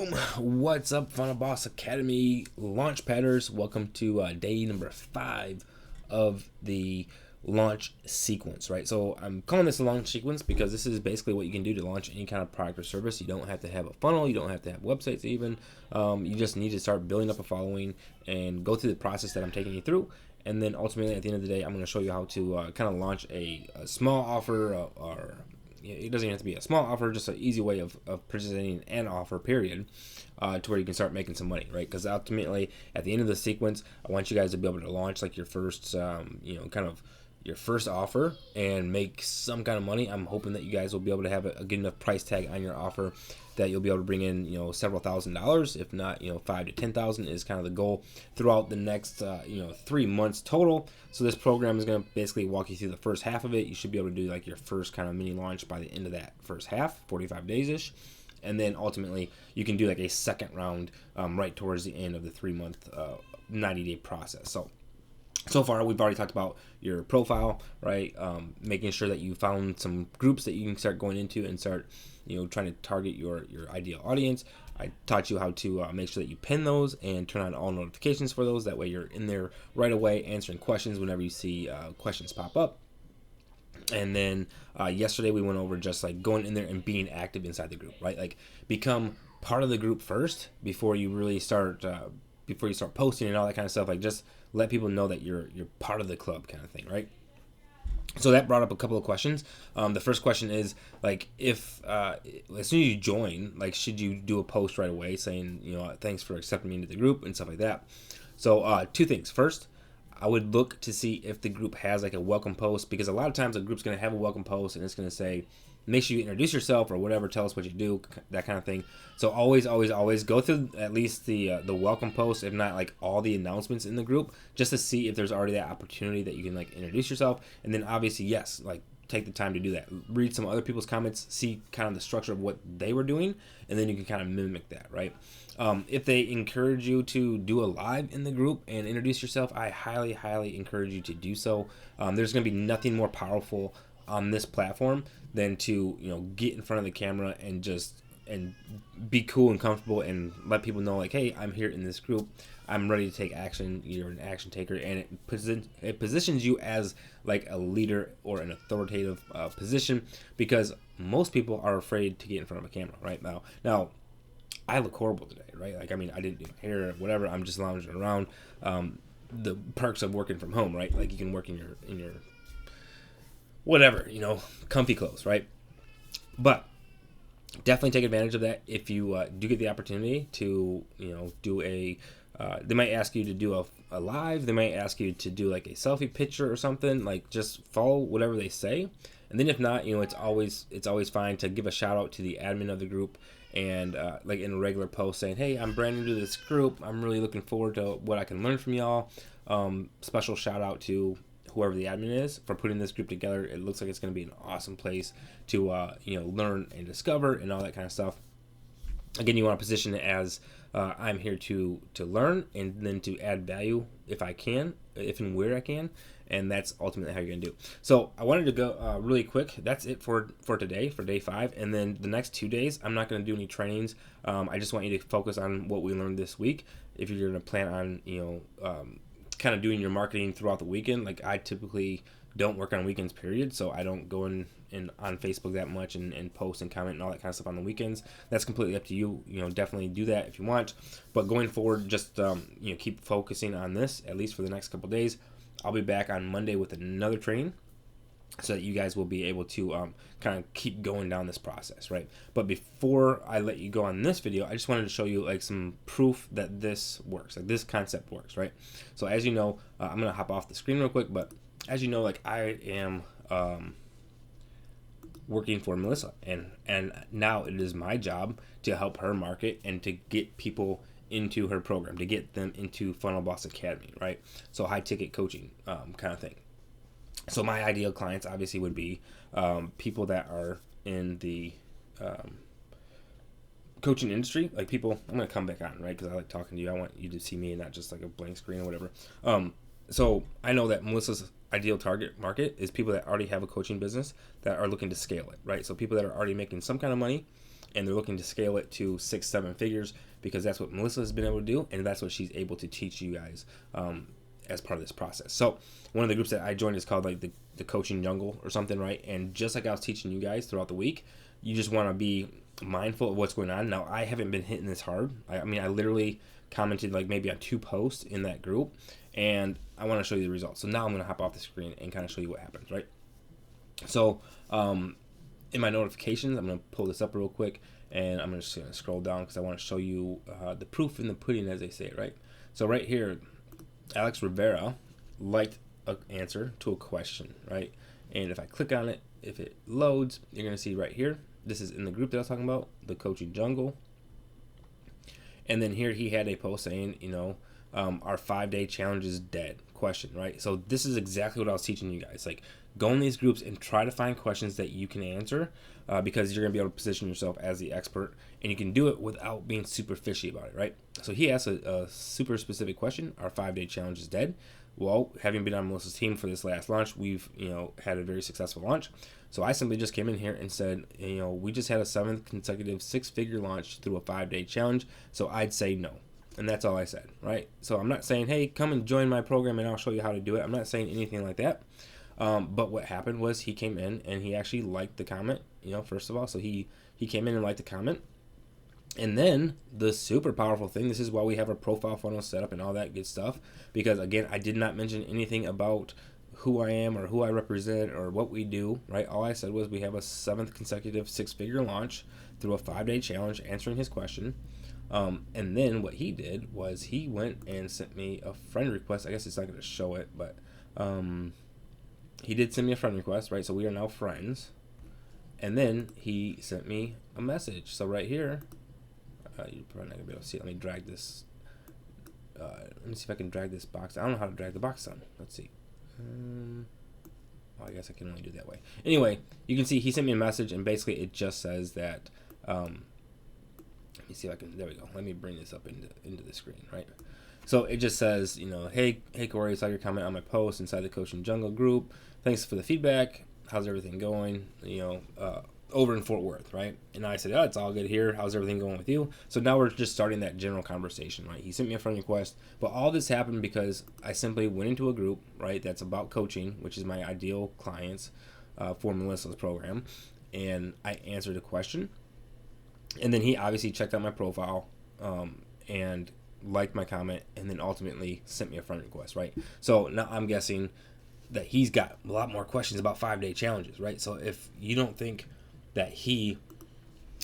Boom! What's up, Funnel Boss Academy launch padders? Welcome to day number 5 of the launch sequence, right? So I'm calling this a launch sequence because this is basically what you can do to launch any kind of product or service. You don't have to have a funnel. You don't have to have websites even. You just need to start building up a following and go through the process that I'm taking you through. And then ultimately, at the end of the day, I'm going to show you how to kind of launch a small offer or it doesn't even have to be a small offer, just an easy way of presenting an offer, period, to where you can start making some money, right? Because ultimately, at the end of the sequence, I want you guys to be able to launch like your first, kind of your first offer and make some kind of money. I'm hoping that you guys will be able to have a good enough price tag on your offer that you'll be able to bring in, several $1,000s, if not, $5,000 to $10,000 is kind of the goal throughout the next, 3 months total. So this program is going to basically walk you through the first half of it. You should be able to do like your first kind of mini launch by the end of that first half, 45 days-ish. And then ultimately you can do like a second round right towards the end of the 3-month, 90-day process. So far, we've already talked about your profile, right? Making sure that you found some groups that you can start going into and start, trying to target your ideal audience. I taught you how to make sure that you pin those and turn on all notifications for those. That way you're in there right away answering questions whenever you see questions pop up. And then yesterday we went over just like going in there and being active inside the group, right? Like become part of the group first before you really start posting and all that kind of stuff. Like just let people know that you're part of the club kind of thing, right? So that brought up a couple of questions. The first question is like, if as soon as you join, like, should you do a post right away saying, thanks for accepting me into the group and stuff like that? So 2 things. First, I would look to see if the group has like a welcome post, because a lot of times a group's going to have a welcome post and it's going to say, make sure you introduce yourself or whatever, tell us what you do, that kind of thing. So always go through at least the welcome post, if not like all the announcements in the group, just to see if there's already that opportunity that you can like introduce yourself. And then obviously, yes, like take the time to do that. Read some other people's comments, see kind of the structure of what they were doing, and then you can kind of mimic that, right? If they encourage you to do a live in the group and introduce yourself, I highly encourage you to do so. There's going to be nothing more powerful on this platform than to get in front of the camera and be cool and comfortable and let people know like, hey, I'm here in this group, I'm ready to take action, you're an action taker, and it positions you as like a leader or an authoritative position, because most people are afraid to get in front of a camera right now. I look horrible today, right? Like, I mean, I didn't do my hair or whatever, I'm just lounging around. The perks of working from home, right? Like you can work in your whatever, comfy clothes, right? But definitely take advantage of that if you do get the opportunity to, do they might ask you to do a live, they might ask you to do like a selfie picture or something. Like just follow whatever they say. And then if not, it's always fine to give a shout out to the admin of the group and like in a regular post saying, hey, I'm brand new to this group, I'm really looking forward to what I can learn from y'all. Special shout out to whoever the admin is for putting this group together. It looks like it's going to be an awesome place to learn and discover and all that kind of stuff. Again, you want to position it as I'm here to learn and then to add value if I can, if and where I can, and that's ultimately how you're going to do. So I wanted to go really quick. That's it for today, for day 5, and then the next 2 days I'm not going to do any trainings. I just want you to focus on what we learned this week. If you're going to plan on kind of doing your marketing throughout the weekend, like I typically don't work on weekends, period, so I don't go in on Facebook that much and post and comment and all that kind of stuff on the weekends. That's completely up to you. Definitely do that if you want, but going forward, just keep focusing on this at least for the next couple days. I'll be back on Monday with another training so that you guys will be able to kind of keep going down this process, right? But before I let you go on this video, I just wanted to show you like some proof that this works, like this concept works, right? So as you know, I'm gonna hop off the screen real quick, but as you know, like I am working for Melissa, and now it is my job to help her market and to get people into her program, to get them into Funnel Boss Academy, right? So high ticket coaching kind of thing. So my ideal clients obviously would be people that are in the coaching industry, like people, I'm going to come back on, right? Because I like talking to you. I want you to see me and not just like a blank screen or whatever. So I know that Melissa's ideal target market is people that already have a coaching business that are looking to scale it, right? So people that are already making some kind of money and they're looking to scale it to 6-7 figures, because that's what Melissa has been able to do, and that's what she's able to teach you guys as part of this process. So one of the groups that I joined is called like the coaching jungle or something, right? And just like I was teaching you guys throughout the week, you just want to be mindful of what's going on. Now, I haven't been hitting this hard. I mean, I literally commented like maybe on 2 posts in that group, and I want to show you the results. So now I'm going to hop off the screen and kind of show you what happens, right? So in my notifications, I'm going to pull this up real quick, and I'm just going to scroll down because I want to show you the proof in the pudding, as they say, right? So right here, Alex Rivera liked an answer to a question, right? And if I click on it, if it loads, you're going to see right here, this is in the group that I was talking about, the coaching jungle. And then here he had a post saying, you know, our 5-day challenge is dead question, right? So this is exactly what I was teaching you guys. Like, go in these groups and try to find questions that you can answer, because you're going to be able to position yourself as the expert, and you can do it without being super fishy about it, right? So he asked a super specific question. Our 5-day challenge is dead. Well, having been on Melissa's team for this last launch, we've, you know, had a very successful launch. So I simply just came in here and said, you know, we just had a 7th consecutive 6-figure launch through a 5-day challenge. So I'd say no. And that's all I said, right? So I'm not saying, hey, come and join my program and I'll show you how to do it. I'm not saying anything like that. But what happened was he came in and he actually liked the comment, you know, first of all. So he came in and liked the comment. And then the super powerful thing, this is why we have our profile funnel set up and all that good stuff, because again, I did not mention anything about who I am or who I represent or what we do, right? All I said was we have a 7th consecutive 6-figure launch through a 5-day challenge, answering his question. And then what he did was he went and sent me a friend request. I guess it's not going to show it, but he did send me a friend request, right? So we are now friends. And then he sent me a message. So right here, you're probably not going to be able to see it. Let me drag this. Let me see if I can drag this box. I don't know how to drag the box on. Let's see. Well, I guess I can only do it that way. Anyway, you can see he sent me a message, and basically it just says that, let me see if I can, there we go. Let me bring this up into the screen, right? So it just says, you know, hey Corey, I saw your comment on my post inside the Coaching Jungle group. Thanks for the feedback. How's everything going? You know, over in Fort Worth, right? And I said, oh, it's all good here. How's everything going with you? So now we're just starting that general conversation, right? He sent me a friend request, but all this happened because I simply went into a group, right, that's about coaching, which is my ideal clients for Melissa's program, and I answered a question, and then he obviously checked out my profile and liked my comment, and then ultimately sent me a friend request, right? So now I'm guessing that he's got a lot more questions about 5-day challenges, right? So if you don't think that he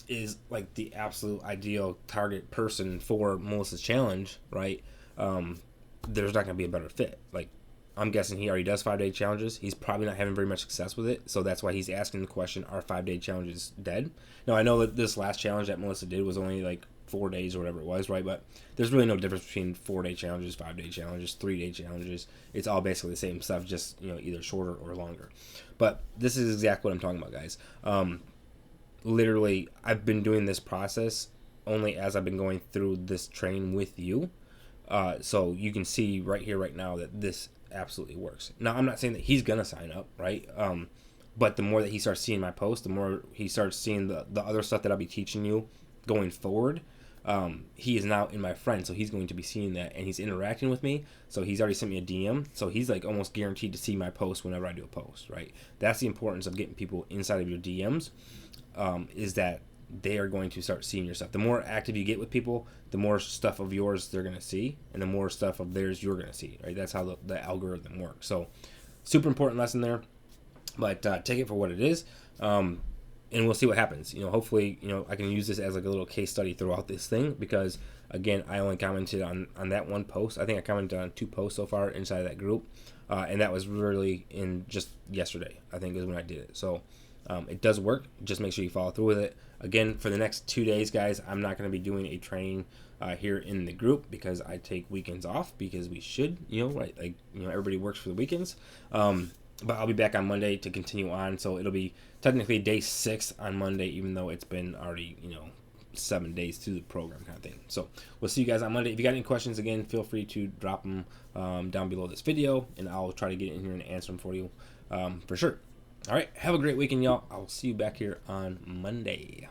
is like the absolute ideal target person for Melissa's challenge, right? There's not going to be a better fit. Like, I'm guessing he already does 5-day challenges. He's probably not having very much success with it. So that's why he's asking the question, are 5-day challenges dead? Now, I know that this last challenge that Melissa did was only like 4 days or whatever it was, right? But there's really no difference between 4-day challenges, 5-day challenges, 3-day challenges. It's all basically the same stuff, just, you know, either shorter or longer. But this is exactly what I'm talking about, guys. Literally, I've been doing this process only as I've been going through this training with you. So you can see right here, right now, that this absolutely works. Now, I'm not saying that he's going to sign up, right? But the more that he starts seeing my posts, the more he starts seeing the other stuff that I'll be teaching you going forward. He is now in my friend, so he's going to be seeing that, and he's interacting with me. So he's already sent me a DM, so he's like almost guaranteed to see my post whenever I do a post, right? That's the importance of getting people inside of your DMs, is that they are going to start seeing your stuff. The more active you get with people, the more stuff of yours they're going to see, and the more stuff of theirs you're going to see, right? That's how the algorithm works. So super important lesson there, but take it for what it is. And we'll see what happens. You know, hopefully, you know, I can use this as like a little case study throughout this thing, because again, I only commented on that one post. I think I commented on 2 posts so far inside of that group, and that was really in just yesterday, I think, is when I did it. So it does work. Just make sure you follow through with it. Again, for the next 2 days, guys, I'm not going to be doing a training here in the group, because I take weekends off, because we should, you know, right? Like, you know, everybody works for the weekends. But I'll be back on Monday to continue on. So it'll be technically day 6 on Monday, even though it's been already, you know, 7 days through the program kind of thing. So we'll see you guys on Monday. If you got any questions, again, feel free to drop them down below this video, and I'll try to get in here and answer them for you for sure. All right. Have a great weekend, y'all. I'll see you back here on Monday.